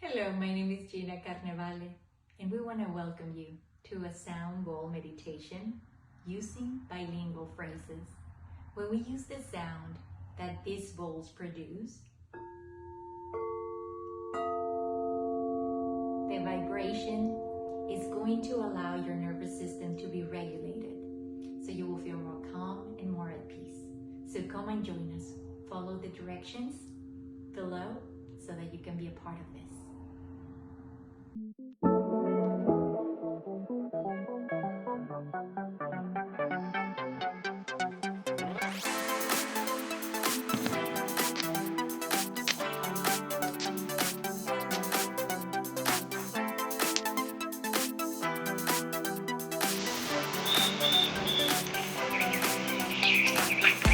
Hello, my name is Gina Carnevale, and we want to welcome you to a sound bowl meditation using bilingual phrases. When we use the sound that these bowls produce, the vibration is going to allow your nervous system to be regulated, so you will feel more calm and more at peace. So come and join us. Follow the directions below so that you can be a part of this.